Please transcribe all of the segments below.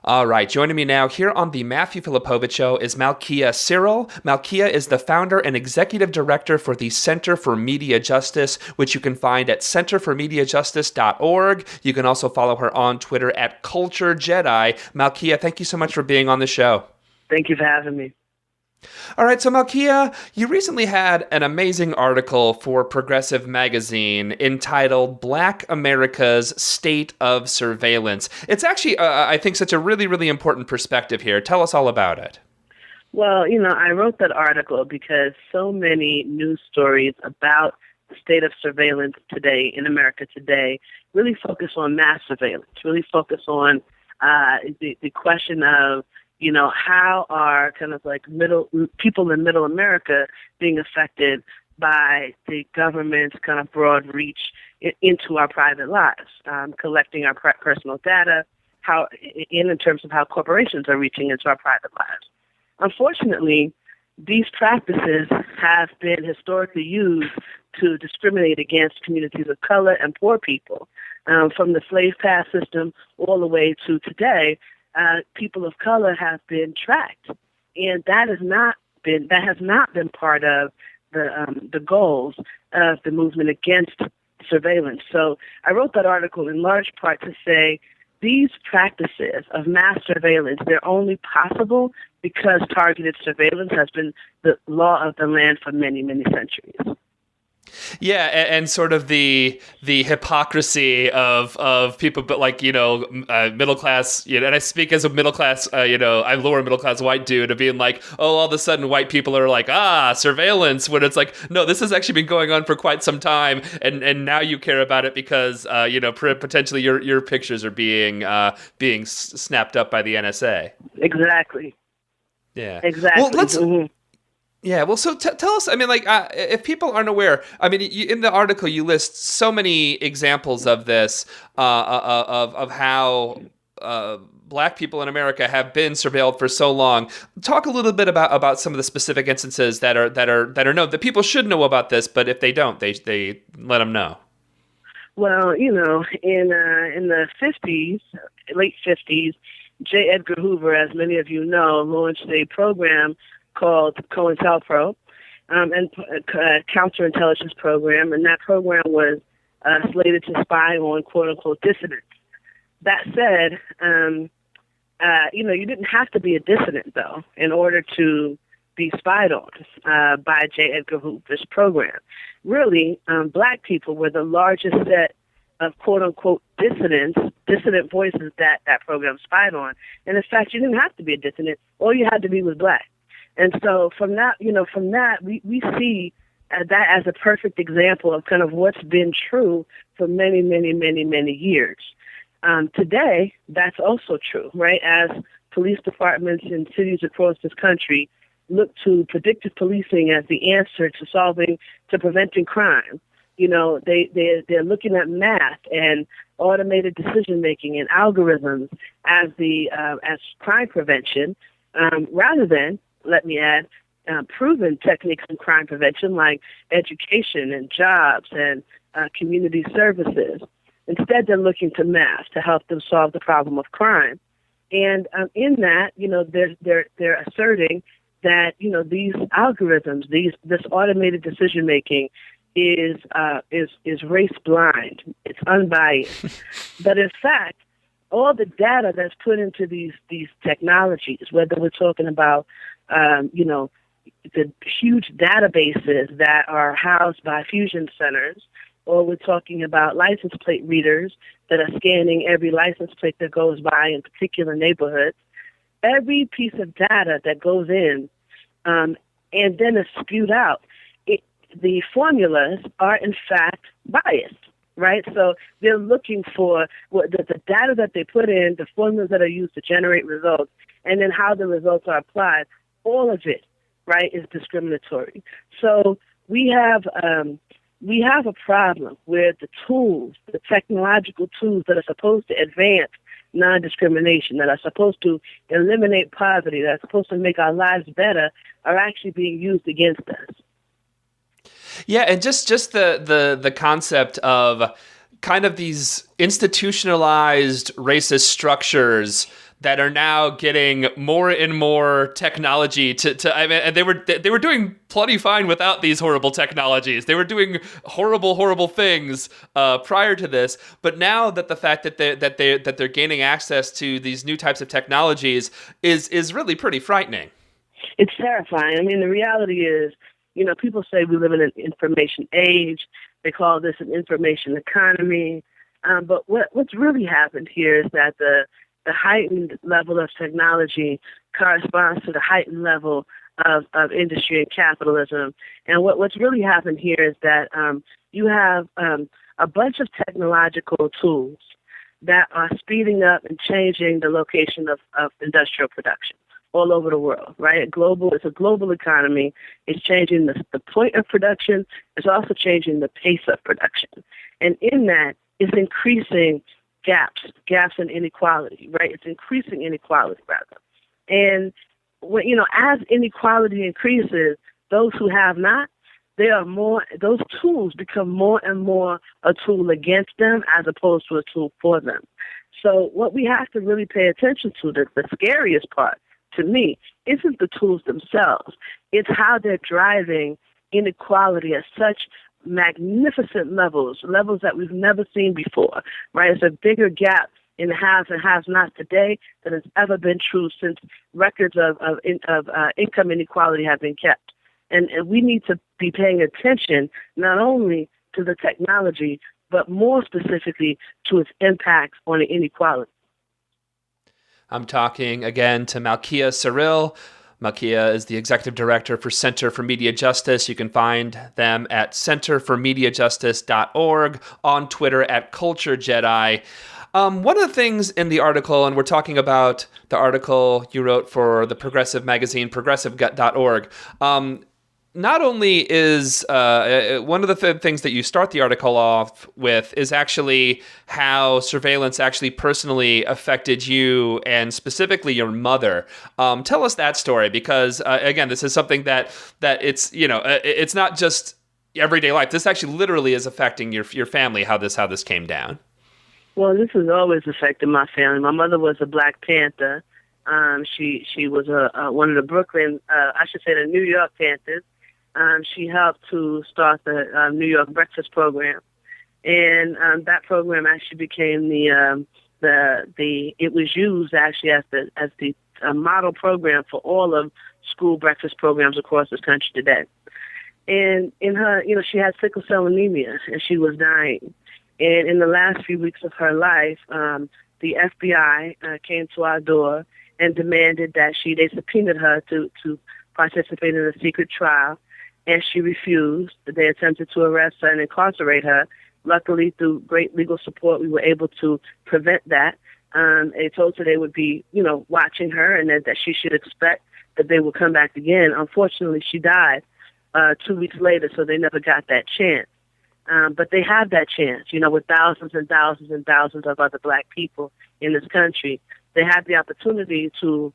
All right, joining me now here on the Matthew Filipowicz Show is Malkia Cyril. Malkia is the founder and executive director for the Center for Media Justice, which you can find at centerformediajustice.org. You can also follow her on Twitter at Culture Jedi. Malkia, thank you so much for being on the show. Thank you for having me. All right, so Malkia, you recently had an amazing article for Progressive Magazine entitled Black America's State of Surveillance. It's actually, I think, such a really, really important perspective here. Tell us all about it. Well, I wrote that article because so many news stories about the state of surveillance today in America today really focus on mass surveillance, really focus on the question of how are kind of like people in middle America being affected by the government's kind of broad reach into our private lives, collecting our personal data, in terms of how corporations are reaching into our private lives. Unfortunately, these practices have been historically used to discriminate against communities of color and poor people, from the slave pass system all the way to today. People of color have been tracked, and that has not been part of the goals of the movement against surveillance. So I wrote that article in large part to say these practices of mass surveillance, they're only possible because targeted surveillance has been the law of the land for many, many centuries. Yeah, and sort of the hypocrisy of people, but middle class, and I speak as a middle class, I'm lower middle class white dude, of being like, oh, all of a sudden white people are like, surveillance, when it's like, no, this has actually been going on for quite some time, and now you care about it because potentially your pictures are being snapped up by the NSA. Exactly. Yeah. Exactly. Well, let's. Mm-hmm. Yeah, well, so tell us, if people aren't aware, in the article you list so many examples of this, of how Black people in America have been surveilled for so long. Talk a little bit about some of the specific instances that are known, that people should know about this, but if they don't, they let them know. Well, in the 50s, late 50s, J. Edgar Hoover, as many of you know, launched a program called COINTELPRO, and a counterintelligence program, and that program was slated to spy on quote-unquote dissidents. That said, you didn't have to be a dissident, though, in order to be spied on by J. Edgar Hoover's program. Really, Black people were the largest set of quote-unquote dissident voices that program spied on. And in fact, you didn't have to be a dissident. All you had to be was Black. And so from that, we see that as a perfect example of kind of what's been true for many, many, many, many years. Today, that's also true, right? As police departments in cities across this country look to predictive policing as the answer to preventing crime, they're looking at math and automated decision making and algorithms as crime prevention, rather than, let me add, proven techniques in crime prevention like education and jobs and community services. Instead, they're looking to math to help them solve the problem of crime. And in that, they're asserting that these algorithms, this automated decision making, is race blind. It's unbiased. But in fact, all the data that's put into these technologies, whether we're talking about the huge databases that are housed by fusion centers, or we're talking about license plate readers that are scanning every license plate that goes by in particular neighborhoods, every piece of data that goes in and then is spewed out, the formulas are in fact biased, right? So they're looking for the data that they put in, the formulas that are used to generate results, and then how the results are applied. All of it, right, is discriminatory. So we have a problem where the tools, the technological tools that are supposed to advance non-discrimination, that are supposed to eliminate poverty, that are supposed to make our lives better, are actually being used against us. Yeah, and just the concept of kind of these institutionalized racist structures that are now getting more and more technology to I mean, and they were doing plenty fine without these horrible technologies. They were doing horrible things prior to this, but now that the fact that they're gaining access to these new types of technologies is really pretty frightening. It's terrifying. I mean, the reality is, people say we live in an information age. They call this an information economy. But what's really happened here is that the heightened level of technology corresponds to the heightened level of industry and capitalism. And what's really happened here is that you have a bunch of technological tools that are speeding up and changing the location of industrial production all over the world, right? It's a global economy. It's changing the point of production. It's also changing the pace of production. And in that, it's increasing gaps in inequality, right? It's increasing inequality, rather. And, as inequality increases, those who have not, those tools become more and more a tool against them as opposed to a tool for them. So what we have to really pay attention to, the scariest part, to me, isn't the tools themselves. It's how they're driving inequality at such magnificent levels that we've never seen before, right? It's a bigger gap in the haves and have-nots today than has ever been true since records of income inequality have been kept. And we need to be paying attention not only to the technology, but more specifically to its impact on the inequality. I'm talking again to Malkia Cyril. Malkia is the executive director for Center for Media Justice. You can find them at centerformediajustice.org, on Twitter at Culture Jedi. One of the things in the article, and we're talking about the article you wrote for the progressive magazine, progressive.org, not only is one of the things that you start the article off with is actually how surveillance actually personally affected you and specifically your mother. Tell us that story, because again, this is something that it's it's not just everyday life. This actually literally is affecting your family. How this came down. Well, this has always affected my family. My mother was a Black Panther. She was one of the Brooklyn, the New York Panthers. She helped to start the New York Breakfast Program, and that program actually became it was used actually as the model program for all of school breakfast programs across this country today. And in her, she had sickle cell anemia, and she was dying. And in the last few weeks of her life, the FBI came to our door and demanded that they subpoenaed her to participate in a secret trial. And she refused. They attempted to arrest her and incarcerate her. Luckily, through great legal support, we were able to prevent that. They told her they would be, watching her, and that she should expect that they would come back again. Unfortunately, she died 2 weeks later, so they never got that chance. But they have that chance, with thousands and thousands and thousands of other Black people in this country. They have the opportunity to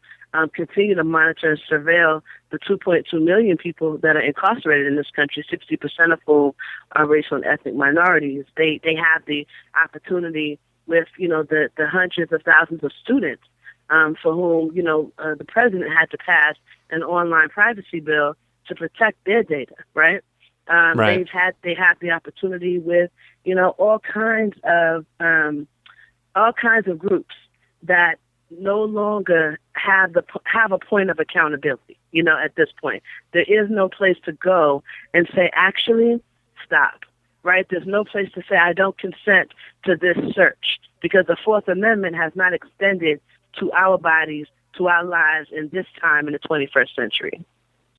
continue to monitor and surveil the 2.2 million people that are incarcerated in this country, 60% of whom are racial and ethnic minorities. They have the opportunity with, the hundreds of thousands of students for whom, the president had to pass an online privacy bill to protect their data, right? Right. They have the opportunity with, all kinds of groups that no longer have a point of accountability. At this point, there is no place to go and say, actually, stop. Right? There's no place to say, I don't consent to this search, because the Fourth Amendment has not extended to our bodies, to our lives in this time in the 21st century.